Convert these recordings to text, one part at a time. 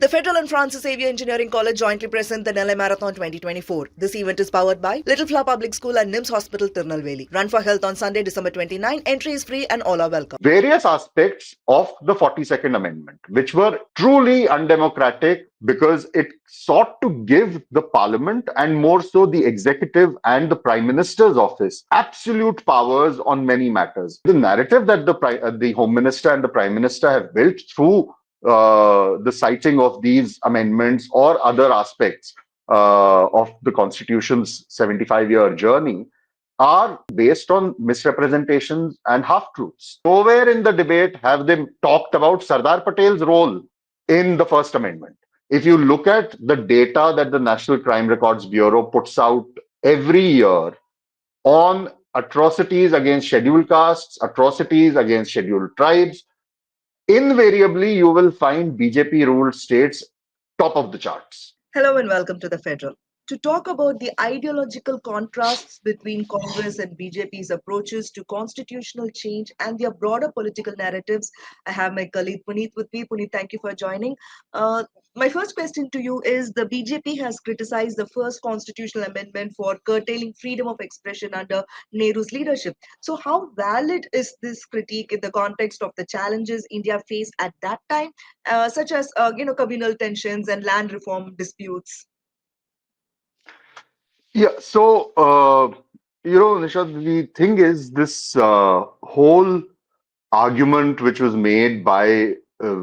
The Federal and Francis Xavier Engineering College jointly present the Nellai Marathon 2024. This event is powered by Little Flower Public School and NIMS Hospital, Tirunelveli. Run for Health on Sunday, December 29. Entry is free and all are welcome. Various aspects of the 42nd Amendment, which were truly undemocratic because it sought to give the Parliament and more so the Executive and the Prime Minister's office absolute powers on many matters. The narrative that the Home Minister and the Prime Minister have built through the citing of these amendments or other aspects of the Constitution's 75-year journey are based on misrepresentations and half-truths. Nowhere in the debate have they talked about Sardar Patel's role in the First Amendment. If you look at the data that the National Crime Records Bureau puts out every year on atrocities against scheduled castes, atrocities against scheduled tribes, invariably you will find BJP-ruled states top of the charts. Hello and welcome to the Federal. To talk about the ideological contrasts between Congress and BJP's approaches to constitutional change and their broader political narratives, I have my colleague Puneet with me. Puneet, thank you for joining. My first question to you is the BJP has criticized the first constitutional amendment for curtailing freedom of expression under Nehru's leadership. So, how valid is this critique in the context of the challenges India faced at that time, such as communal tensions and land reform disputes? Yeah, so, Nishad, the thing is, this whole argument which was made by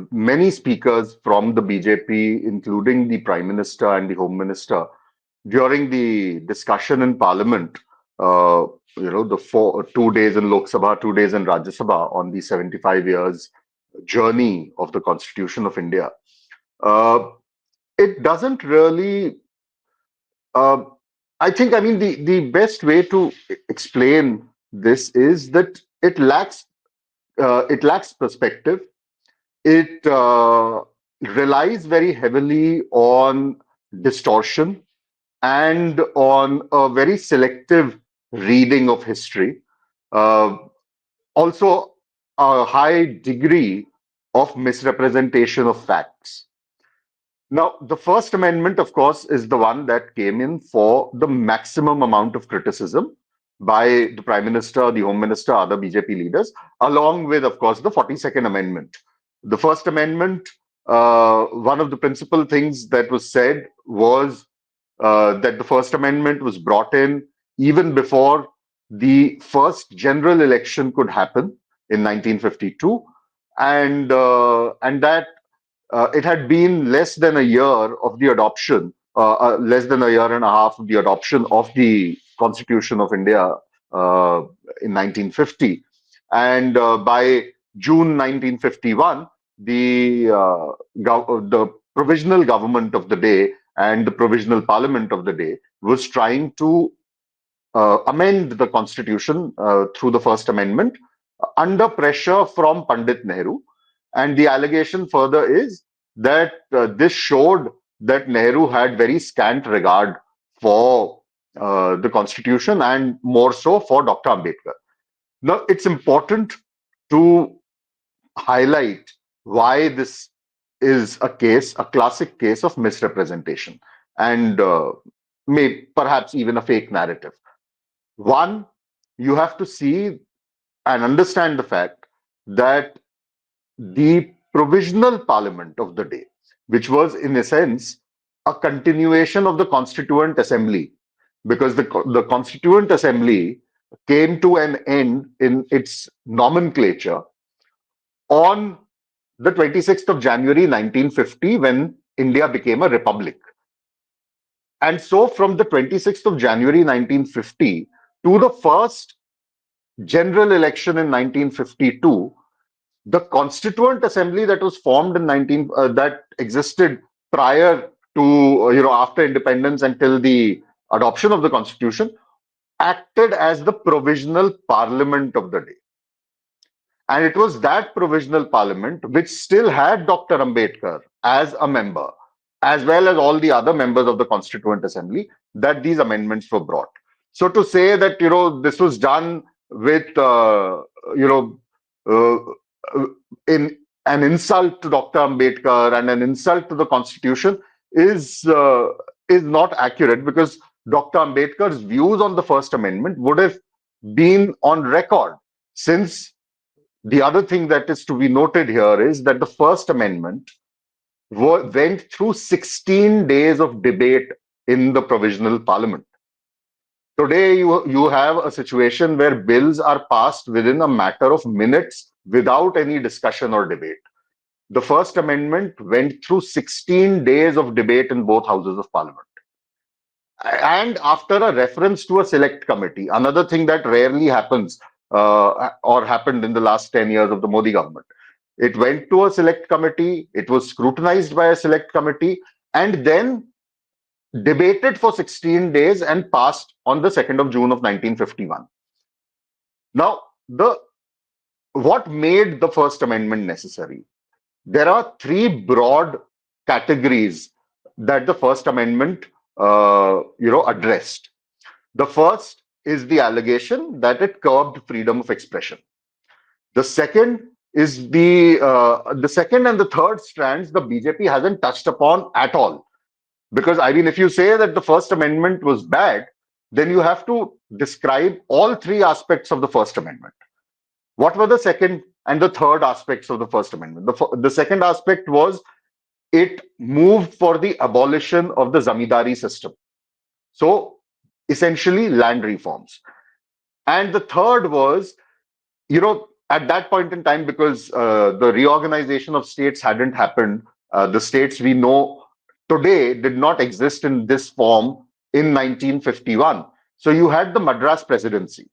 many speakers from the BJP, including the Prime Minister and the Home Minister, during the discussion in Parliament, the 2 days in Lok Sabha, 2 days in Rajya Sabha on the 75 years journey of the Constitution of India, it doesn't really. I mean, the best way to explain this is that it lacks perspective. It relies very heavily on distortion and on a very selective reading of history. Also, a high degree of misrepresentation of facts. Now, the First Amendment, of course, is the one that came in for the maximum amount of criticism by the Prime Minister, the Home Minister, other BJP leaders, along with, of course, the 42nd Amendment. The First Amendment, one of the principal things that was said was that the First Amendment was brought in even before the first general election could happen in 1952, and that it had been less than a year of the adoption, less than a year and a half of the adoption of the Constitution of India in 1950. And by June 1951, the provisional government of the day and the provisional parliament of the day was trying to amend the Constitution through the First Amendment under pressure from Pandit Nehru. And the allegation further is that this showed that Nehru had very scant regard for the Constitution and more so for Dr. Ambedkar. Now, it's important to highlight why this is a classic case of misrepresentation and perhaps even a fake narrative. One, you have to see and understand the fact that the provisional parliament of the day, which was in a sense a continuation of the Constituent Assembly, because the Constituent Assembly came to an end in its nomenclature on the 26th of January 1950 when India became a republic. And so from the 26th of January 1950 to the first general election in 1952, the Constituent Assembly that was formed in that existed prior to after independence until the adoption of the Constitution acted as the provisional parliament of the day. And it was that provisional parliament which still had Dr. Ambedkar as a member, as well as all the other members of the Constituent Assembly, that these amendments were brought. So to say that this was done with in an insult to Dr. Ambedkar and an insult to the Constitution is not accurate, because Dr. Ambedkar's views on the First Amendment would have been on record. Since the other thing that is to be noted here is that the First Amendment went through 16 days of debate in the provisional parliament. Today, you have a situation where bills are passed within a matter of minutes without any discussion or debate. The First Amendment went through 16 days of debate in both houses of parliament. And after a reference to a select committee, another thing that rarely happens or happened in the last 10 years of the Modi government. It went to a select committee, it was scrutinized by a select committee, and then debated for 16 days and passed on the 2nd of June of 1951. Now, what made the First Amendment necessary? There are three broad categories that the First Amendment addressed. The first is the allegation that it curbed freedom of expression. The second is the second and the third strands the BJP hasn't touched upon at all. Because, I mean, if you say that the First Amendment was bad, then you have to describe all three aspects of the First Amendment. What were the second and the third aspects of the First Amendment? The second aspect was it moved for the abolition of the zamindari system. So, essentially, land reforms. And the third was, at that point in time, because the reorganization of states hadn't happened, the states we know today did not exist in this form in 1951. So you had the Madras presidency,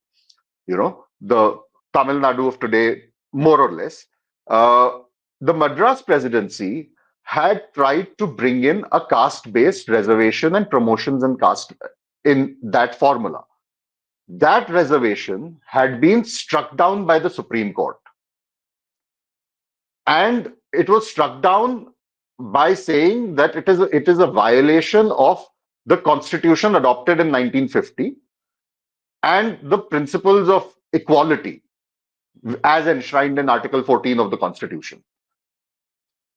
the Tamil Nadu of today, more or less. The Madras presidency had tried to bring in a caste-based reservation and promotions and caste in that formula. That reservation had been struck down by the Supreme Court. And it was struck down by saying that it is a violation of the Constitution adopted in 1950 and the principles of equality as enshrined in Article 14 of the Constitution.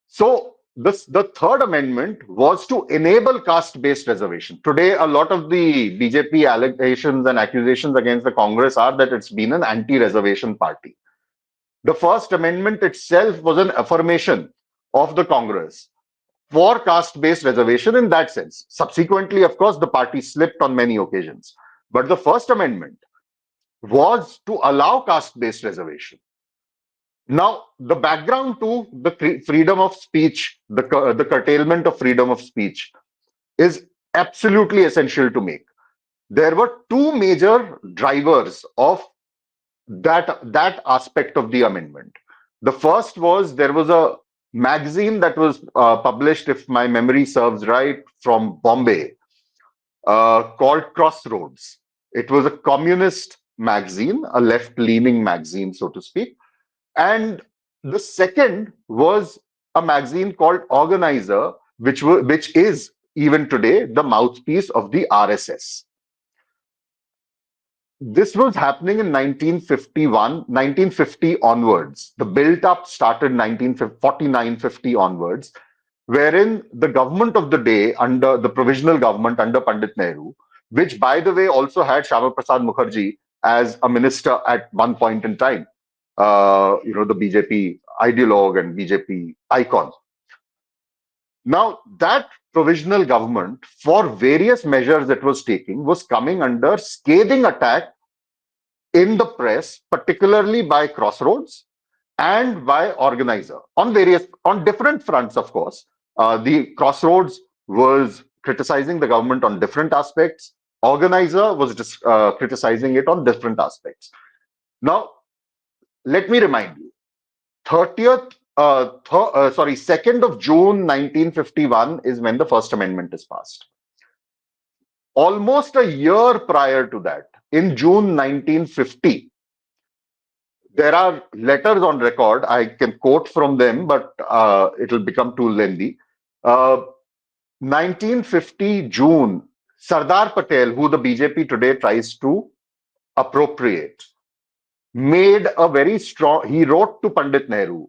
So the Third Amendment was to enable caste-based reservation. Today, a lot of the BJP allegations and accusations against the Congress are that it's been an anti-reservation party. The First Amendment itself was an affirmation of the Congress for caste-based reservation in that sense. Subsequently, of course, the party slipped on many occasions. But the First Amendment was to allow caste-based reservation. Now, the background to the freedom of speech, the curtailment of freedom of speech is absolutely essential to make. There were two major drivers of that aspect of the amendment. The first was there was a magazine that was published, if my memory serves right, from Bombay called Crossroads. It was a communist magazine, a left-leaning magazine, so to speak. And the second was a magazine called Organizer, which is even today the mouthpiece of the RSS. This was happening in 1950 onwards. The build-up started 1949-50 onwards, wherein the government of the day, under the provisional government under Pandit Nehru, which, by the way, also had Shyama Prasad Mukherjee as a minister at one point in time, the BJP ideologue and BJP icon. Now, that provisional government, for various measures it was taking, was coming under scathing attack in the press, particularly by Crossroads and by Organizer, on different fronts, of course. The Crossroads was criticizing the government on different aspects. Organizer was criticizing it on different aspects. Now, let me remind you, 2nd of June 1951 is when the First Amendment is passed. Almost a year prior to that, in June 1950, there are letters on record. I can quote from them, but it will become too lengthy. 1950 June, Sardar Patel, who the BJP today tries to appropriate, made a very strong, he wrote to Pandit Nehru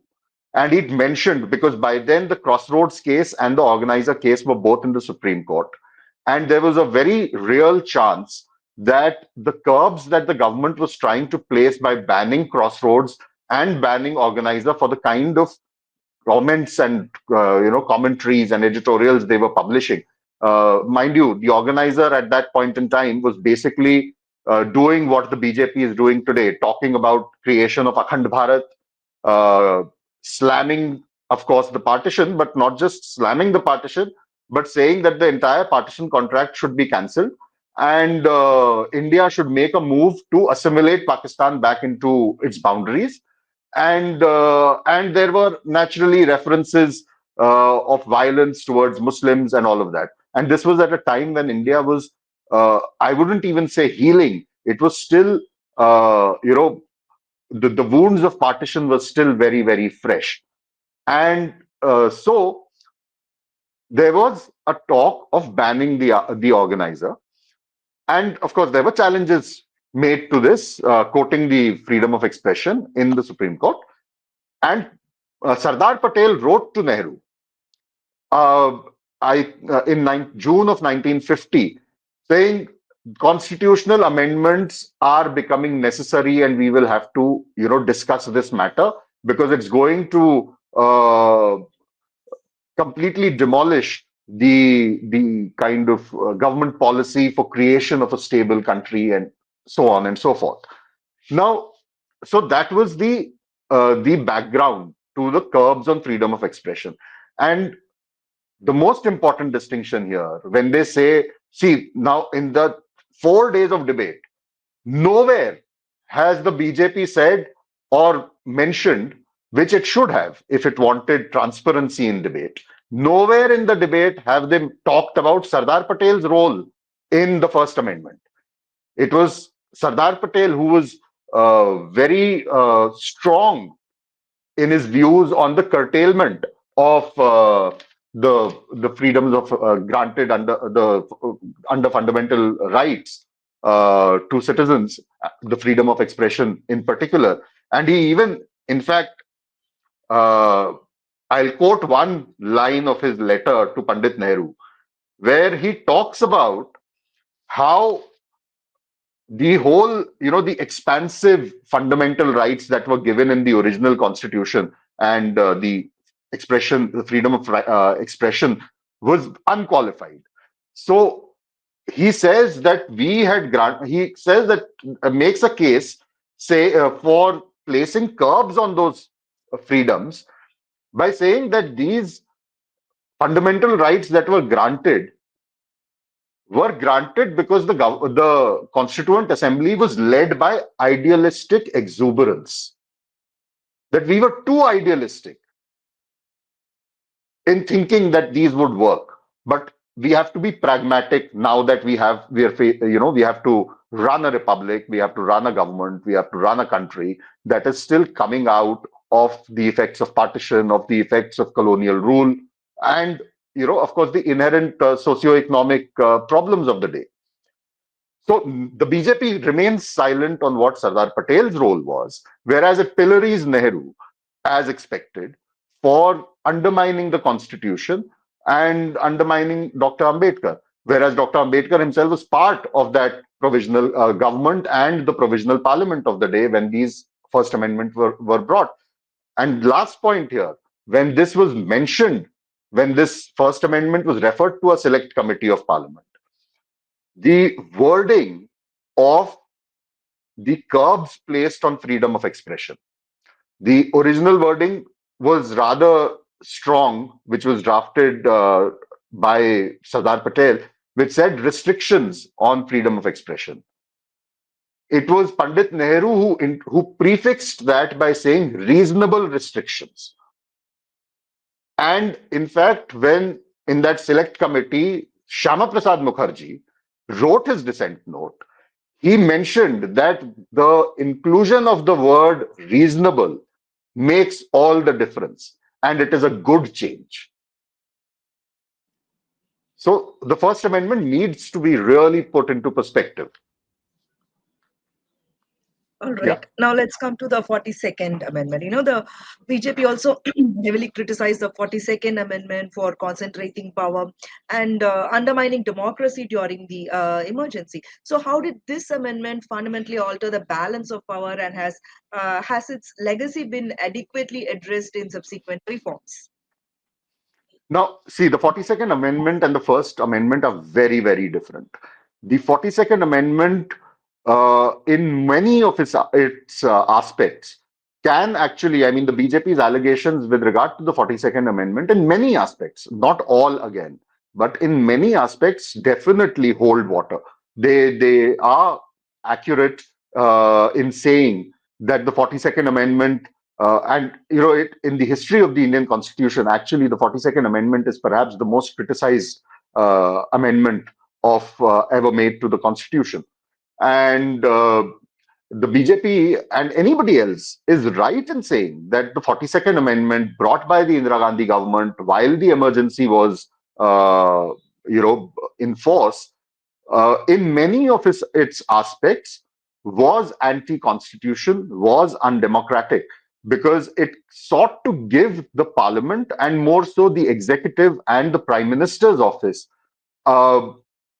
And he'd mentioned, because by then the Crossroads case and the organizer case were both in the Supreme Court. And there was a very real chance that the curbs that the government was trying to place by banning Crossroads and banning organizer for the kind of comments and commentaries and editorials they were publishing. Mind you, the organizer at that point in time was basically doing what the BJP is doing today, talking about creation of Akhand Bharat, uh, slamming, of course, the partition, but not just slamming the partition, but saying that the entire partition contract should be cancelled and India should make a move to assimilate Pakistan back into its boundaries. And there were naturally references of violence towards Muslims and all of that. And this was at a time when India was, I wouldn't even say healing. It was still, the wounds of partition were still very, very fresh. And so there was a talk of banning the organizer. And of course, there were challenges made to this, quoting the freedom of expression in the Supreme Court. And Sardar Patel wrote to Nehru uh, in June of 1950, saying constitutional amendments are becoming necessary, and we will have to, discuss this matter because it's going to completely demolish the kind of government policy for creation of a stable country and so on and so forth. Now, so that was the background to the curbs on freedom of expression. And the most important distinction here, when they say, see, now in the 4 days of debate, nowhere has the BJP said or mentioned, which it should have if it wanted transparency in debate. Nowhere in the debate have they talked about Sardar Patel's role in the First Amendment. It was Sardar Patel who was very strong in his views on the curtailment of the freedoms of granted under fundamental rights to citizens, the freedom of expression in particular. And he even, in fact, uh, I'll quote one line of his letter to Pandit Nehru, where he talks about how the whole, the expansive fundamental rights that were given in the original constitution and the freedom of expression was unqualified. So he says that he says that makes a case, say, for placing curbs on those freedoms by saying that these fundamental rights that were granted because the Constituent Assembly was led by idealistic exuberance. That we were too idealistic in thinking that these would work. But we have to be pragmatic now that we have to run a republic, we have to run a government, we have to run a country that is still coming out of the effects of partition, of the effects of colonial rule, and of course, the inherent socio-economic problems of the day. So the BJP remains silent on what Sardar Patel's role was, whereas it pillories Nehru, as expected, for undermining the constitution and undermining Dr. Ambedkar. Whereas Dr. Ambedkar himself was part of that provisional government and the provisional parliament of the day when these First Amendment were brought. And last point here, when this was mentioned, when this First Amendment was referred to a select committee of parliament, the wording of the curbs placed on freedom of expression. The original wording was rather strong, which was drafted by Sardar Patel, which said restrictions on freedom of expression. It was Pandit Nehru who prefixed that by saying reasonable restrictions. And in fact, when in that select committee, Shyama Prasad Mukherjee wrote his dissent note, he mentioned that the inclusion of the word reasonable makes all the difference and it is a good change. So the First Amendment needs to be really put into perspective. All Yeah. right. Now let's come to the 42nd Amendment. The BJP also heavily criticized the 42nd Amendment for concentrating power and undermining democracy during the emergency. So, how did this amendment fundamentally alter the balance of power, and has its legacy been adequately addressed in subsequent reforms? Now, see, the 42nd Amendment and the First Amendment are very, very different. The 42nd Amendment, in many of its aspects, can actually, I mean, the BJP's allegations with regard to the 42nd Amendment, in many aspects, not all again, but in many aspects, definitely hold water. They are accurate in saying that the 42nd Amendment and it in the history of the Indian Constitution, actually, the 42nd Amendment is perhaps the most criticized amendment of ever made to the Constitution. And the BJP and anybody else is right in saying that the 42nd Amendment brought by the Indira Gandhi government while the emergency was, in force, in many of its aspects, was anti-constitution, was undemocratic, because it sought to give the parliament and more so the executive and the prime minister's office uh,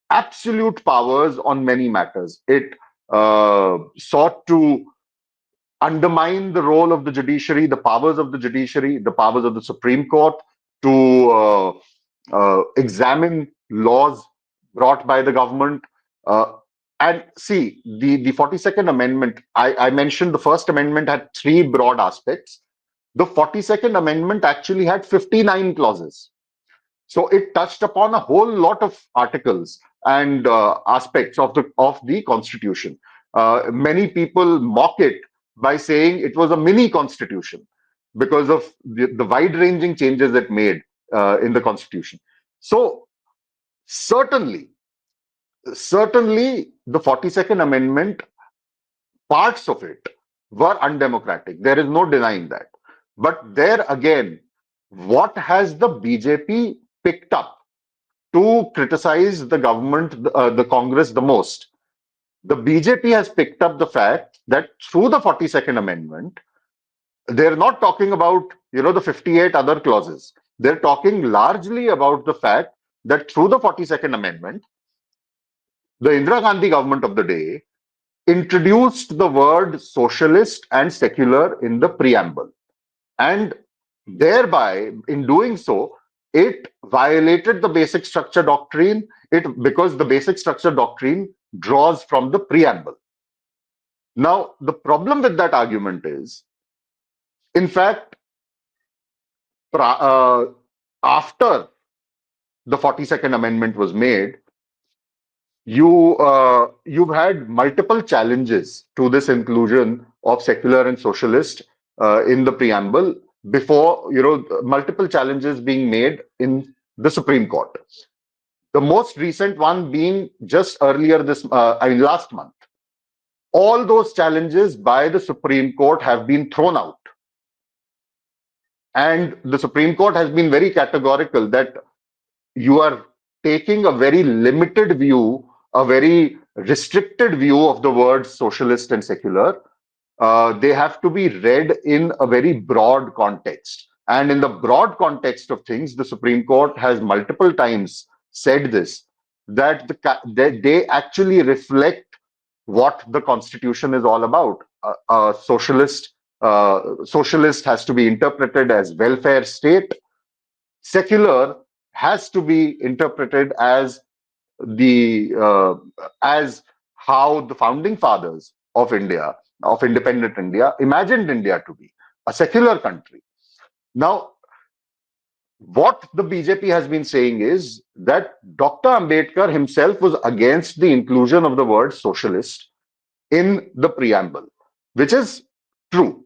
absolute powers on many matters. It sought to undermine the role of the judiciary, the powers of the judiciary, the powers of the Supreme Court to examine laws brought by the government. Uh, and see, the 42nd Amendment, I mentioned the First Amendment had three broad aspects. The 42nd Amendment actually had 59 clauses. So it touched upon a whole lot of articles and aspects of the Constitution. Many people mock it by saying it was a mini Constitution because of the wide-ranging changes it made in the Constitution. So certainly, certainly, the 42nd Amendment, parts of it were undemocratic. There is no denying that. But there again, what has the BJP picked up to criticize the government, the Congress the most? The BJP has picked up the fact that through the 42nd Amendment, they're not talking about, the 58 other clauses. They're talking largely about the fact that through the 42nd Amendment, the Indira Gandhi government of the day introduced the word socialist and secular in the preamble. And thereby, in doing so, it violated the basic structure doctrine, because the basic structure doctrine draws from the preamble. Now, the problem with that argument is, in fact, after the 42nd Amendment was made, you've had multiple challenges to this inclusion of secular and socialist in the preamble before, multiple challenges being made in the Supreme Court. The most recent one being just earlier last month. All those challenges by the Supreme Court have been thrown out. And the Supreme Court has been very categorical that you are taking a very limited view, a very restricted view of the words socialist and secular. They have to be read in a very broad context. And in the broad context of things, the Supreme Court has multiple times said this, that they actually reflect what the Constitution is all about. Socialist has to be interpreted as welfare state. Secular has to be interpreted the as how the founding fathers of India, of independent India, imagined India to be a secular country. Now, what the BJP has been saying is that Dr. Ambedkar himself was against the inclusion of the word socialist in the preamble, which is true.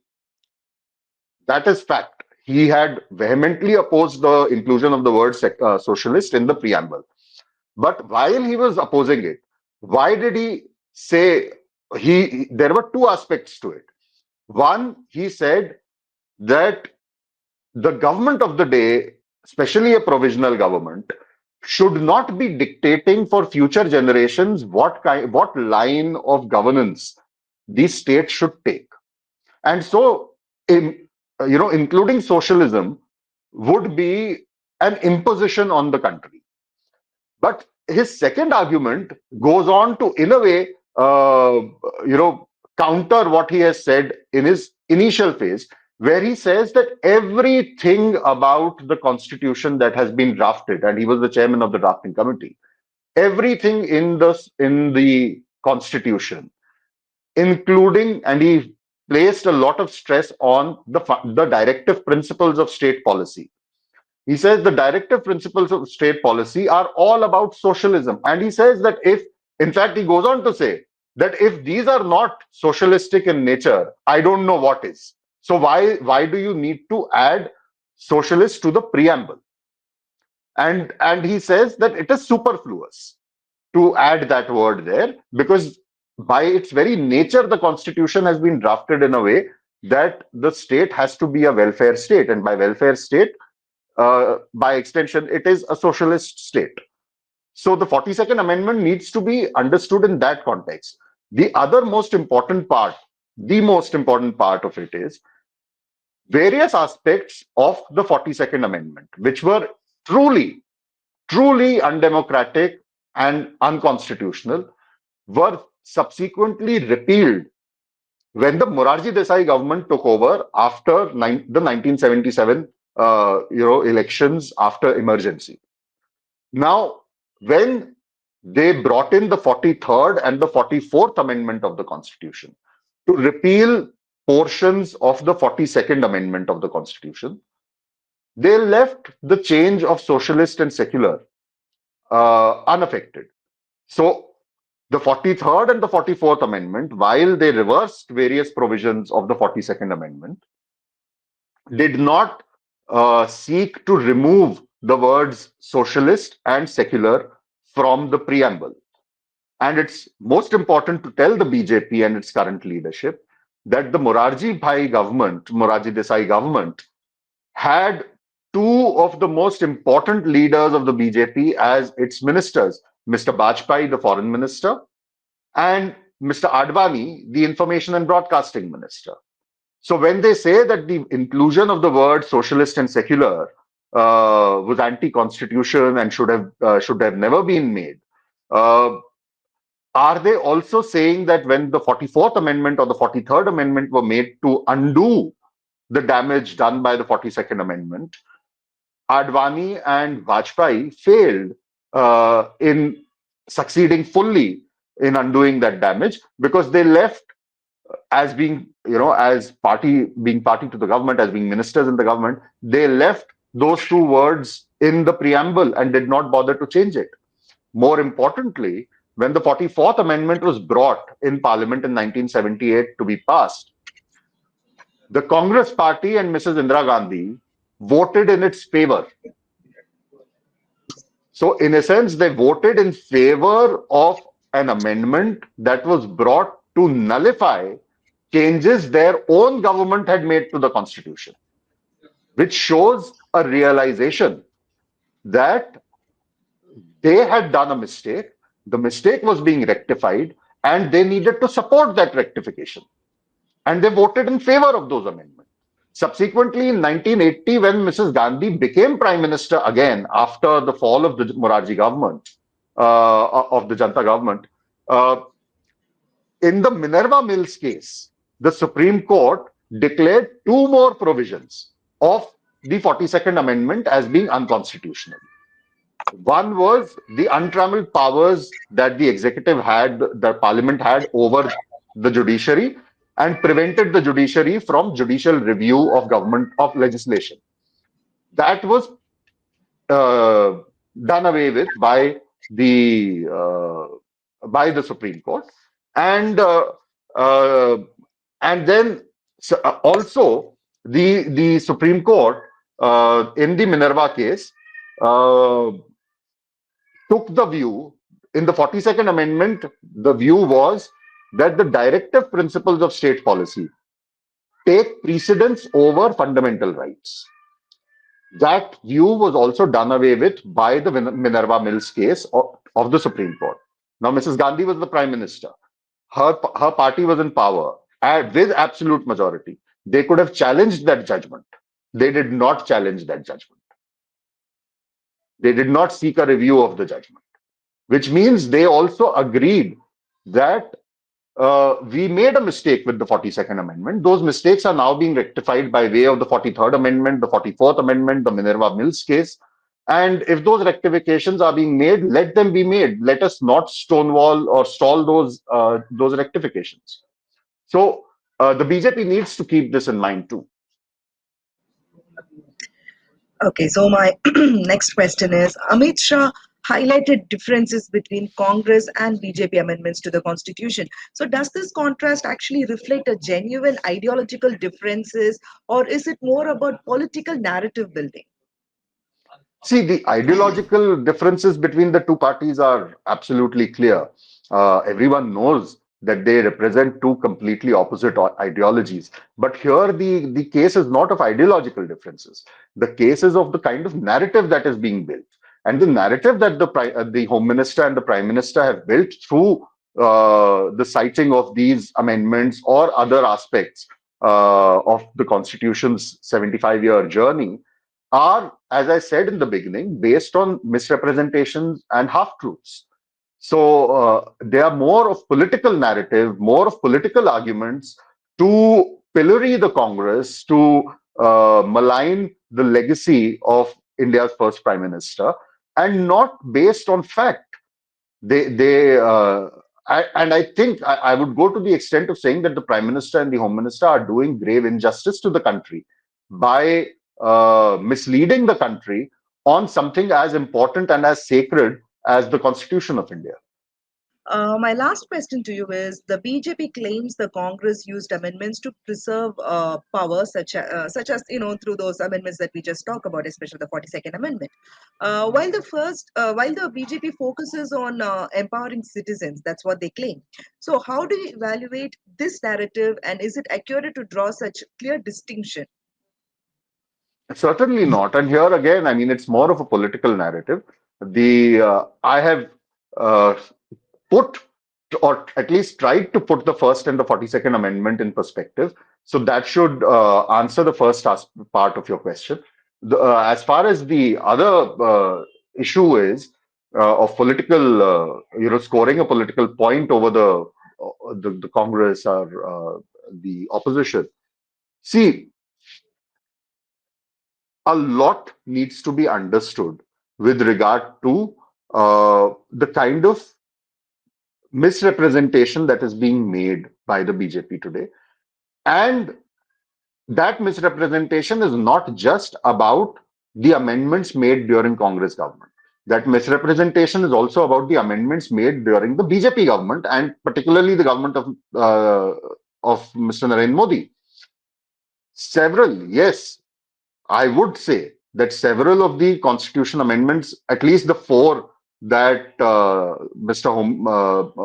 That is fact. He had vehemently opposed the inclusion of the word socialist in the preamble. But while he was opposing it, why did he say there were two aspects to it. One, he said that the government of the day, especially a provisional government, should not be dictating for future generations what line of governance these states should take. And so, including socialism would be an imposition on the country. But his second argument goes on to, in a way, counter what he has said in his initial phase, where he says that everything about the constitution that has been drafted, and he was the chairman of the drafting committee, everything in the constitution, including, and he placed a lot of stress on the directive principles of state policy. He says the directive principles of state policy are all about socialism. And he says that in fact, he goes on to say that if these are not socialistic in nature, I don't know what is. So why do you need to add socialist to the preamble? And he says that it is superfluous to add that word there, because by its very nature, the constitution has been drafted in a way that the state has to be a welfare state. And by welfare state, by extension, it is a socialist state. So the 42nd Amendment needs to be understood in that context. The most important part of it is various aspects of the 42nd Amendment, which were truly, truly undemocratic and unconstitutional, were subsequently repealed when the Morarji Desai government took over after the 1977 elections after emergency. Now, when they brought in the 43rd and the 44th Amendment of the Constitution to repeal portions of the 42nd Amendment of the Constitution, they left the change of socialist and secular unaffected. So, the 43rd and the 44th Amendment, while they reversed various provisions of the 42nd Amendment, did not seek to remove the words socialist and secular from the preamble. And it's most important to tell the BJP and its current leadership that the Morarji Desai government, had two of the most important leaders of the BJP as its ministers, Mr. Bajpayee, the foreign minister, and Mr. Advani, the information and broadcasting minister. So when they say that the inclusion of the word socialist and secular was anti-constitution and should have never been made, are they also saying that when the 44th Amendment or the 43rd Amendment were made to undo the damage done by the 42nd Amendment, Advani and Vajpayee failed in succeeding fully in undoing that damage, because they left as being, as party to the government, as being ministers in the government, they left those two words in the preamble and did not bother to change it. More importantly, when the 44th Amendment was brought in Parliament in 1978 to be passed, the Congress party and Mrs. Indira Gandhi voted in its favor. So, in a sense, they voted in favor of an amendment that was brought to nullify changes their own government had made to the constitution, which shows a realization that they had done a mistake, the mistake was being rectified, and they needed to support that rectification. And they voted in favor of those amendments. Subsequently, in 1980, when Mrs. Gandhi became Prime Minister again after the fall of the Morarji government, of the Janta government, in the Minerva Mills case, the Supreme Court declared two more provisions of the 42nd Amendment as being unconstitutional. One was the untrammeled powers that the executive had, the parliament had over the judiciary, and prevented the judiciary from judicial review of government of legislation. That was done away with by the Supreme Court, and then also the Supreme Court in the Minerva case took the view in the 42nd Amendment. The view was that the directive principles of state policy take precedence over fundamental rights. That view was also done away with by the Minerva Mills case of the Supreme Court. Now, Mrs. Gandhi was the Prime Minister. her party was in power and with absolute majority. They could have challenged that judgment. They did not challenge that judgment. They did not seek a review of the judgment, which means they also agreed that we made a mistake with the 42nd Amendment. Those mistakes are now being rectified by way of the 43rd Amendment, the 44th Amendment, the Minerva Mills case. And if those rectifications are being made, let them be made. Let us not stonewall or stall those rectifications. So the BJP needs to keep this in mind too. Okay, so my next question is Amit Shah highlighted differences between Congress and BJP amendments to the Constitution. So, does this contrast actually reflect a genuine ideological differences, or is it more about political narrative building? See, the ideological differences between the two parties are absolutely clear. Everyone knows that they represent two completely opposite ideologies. But here, the case is not of ideological differences. The case is of the kind of narrative that is being built. And the narrative that the Home Minister and the Prime Minister have built through the citing of these amendments or other aspects of the Constitution's 75-year journey are, as I said in the beginning, based on misrepresentations and half truths. So they are more of political narrative, more of political arguments to pillory the Congress, to malign the legacy of India's first Prime Minister, and not based on fact. And I think I would go to the extent of saying that the Prime Minister and the Home Minister are doing grave injustice to the country by misleading the country on something as important and as sacred as the Constitution of India. My last question to you is the BJP claims the Congress used amendments to preserve power, such as through those amendments that we just talked about, especially the 42nd Amendment. While the BJP focuses on empowering citizens, that's what they claim. So, how do you evaluate this narrative, and is it accurate to draw such clear distinction? Certainly not. And here again, I mean, it's more of a political narrative. The I have uh, put, or at least tried to put, the First and the 42nd Amendment in perspective. So that should answer the first part of your question. As far as the other issue is of political, scoring a political point over the Congress or the opposition. See, a lot needs to be understood with regard to the kind of misrepresentation that is being made by the BJP today. And that misrepresentation is not just about the amendments made during Congress government. That misrepresentation is also about the amendments made during the BJP government, and particularly the government of Mr. Narendra Modi. Several, yes, I would say that several of the constitution amendments, at least the four that Mr.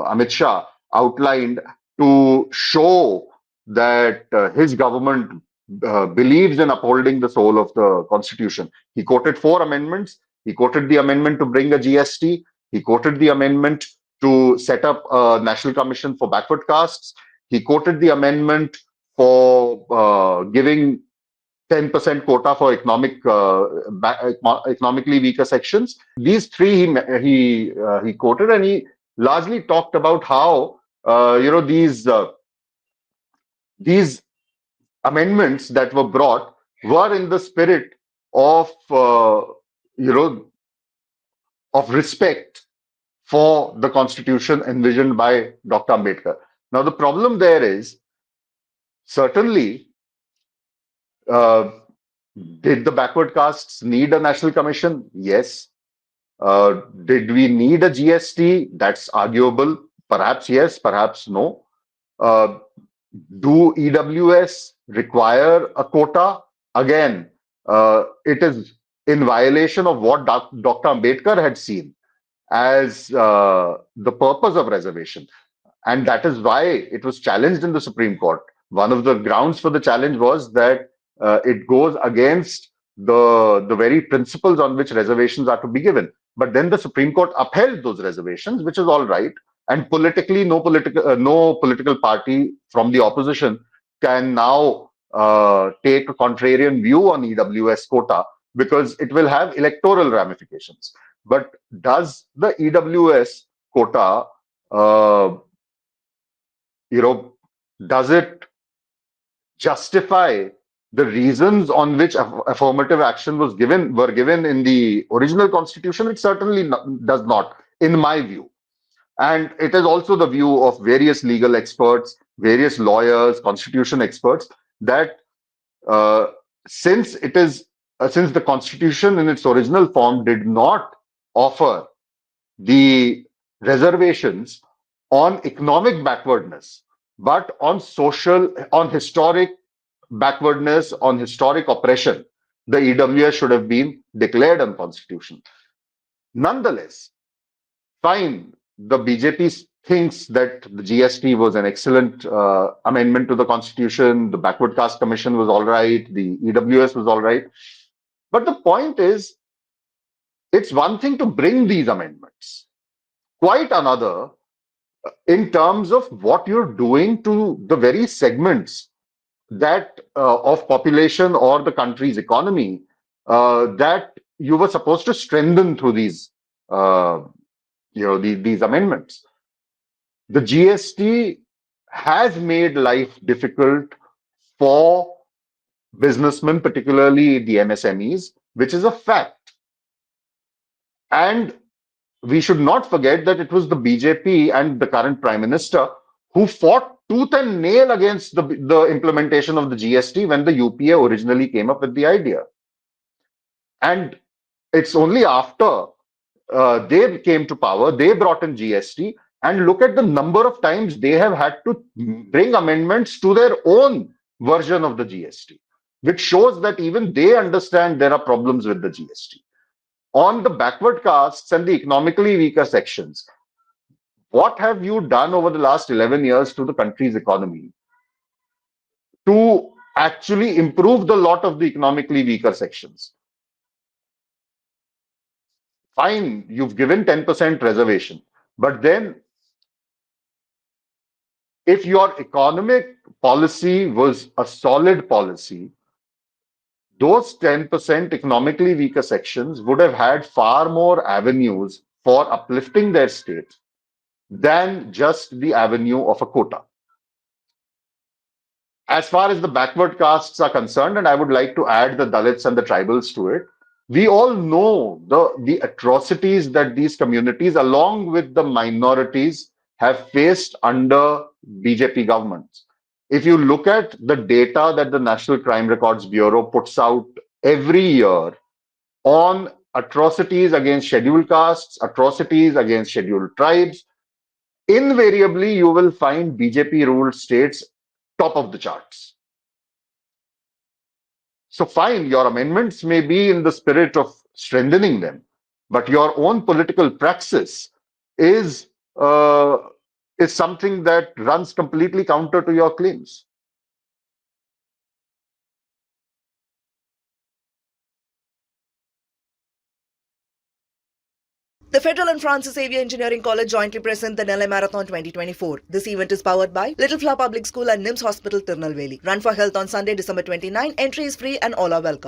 Amit Shah outlined to show that his government believes in upholding the soul of the constitution. He quoted four amendments. He quoted the amendment to bring a GST. He quoted the amendment to set up a national commission for backward castes. He quoted the amendment for giving 10% quota for economically weaker sections. These three he quoted, and he largely talked about how these amendments that were brought were in the spirit of you know of respect for the constitution envisioned by Dr. Ambedkar. Now the problem there is, certainly, uh, did the backward castes need a national commission? Yes. Did we need a GST? That's arguable. Perhaps yes, perhaps no. Uh, do EWS require a quota? Again, it is in violation of what Dr. Ambedkar had seen as the purpose of reservation. And that is why it was challenged in the Supreme Court. One of the grounds for the challenge was that it goes against the very principles on which reservations are to be given. But then the Supreme Court upheld those reservations, which is all right. and politically, no political party from the opposition can now take a contrarian view on EWS quota because it will have electoral ramifications. But does the EWS quota, uh, you know, does it justify the reasons on which affirmative action were given in the original constitution? It certainly does not, in my view. And it is also the view of various legal experts, various lawyers, constitution experts, that uh, since it is since the constitution in its original form did not offer the reservations on economic backwardness, but on historic backwardness, on historic oppression, the EWS should have been declared unconstitutional. Nonetheless, fine, the BJP thinks that the GST was an excellent amendment to the constitution, the backward caste commission was all right, the EWS was all right. But the point is, it's one thing to bring these amendments, quite another in terms of what you're doing to the very segments that of population or the country's economy that you were supposed to strengthen through uh, these amendments. The GST has made life difficult for businessmen, particularly the MSMEs, which is a fact. And we should not forget that it was the BJP and the current Prime Minister who fought tooth and nail against the implementation of the GST when the UPA originally came up with the idea. And it's only after they came to power, they brought in GST, and look at the number of times they have had to bring amendments to their own version of the GST, which shows that even they understand there are problems with the GST. On the backward castes and the economically weaker sections, what have you done over the last 11 years to the country's economy to actually improve the lot of the economically weaker sections? Fine, you've given 10% reservation, but then if your economic policy was a solid policy, those 10% economically weaker sections would have had far more avenues for uplifting their state than just the avenue of a quota. As far as the backward castes are concerned, and I would like to add the Dalits and the tribals to it, we all know the atrocities that these communities, along with the minorities, have faced under BJP governments. If you look at the data that the National Crime Records Bureau puts out every year on atrocities against scheduled castes, atrocities against scheduled tribes, invariably you will find BJP ruled states top of the charts. So fine, your amendments may be in the spirit of strengthening them, but your own political praxis is uh, is something that runs completely counter to your claims. The Federal and Francis Xavier Engineering College jointly present the Nellai Marathon 2024. This event is powered by Little Flower Public School and NIMS Hospital, Tirunelveli. Run for Health on Sunday, December 29. Entry is free and all are welcome.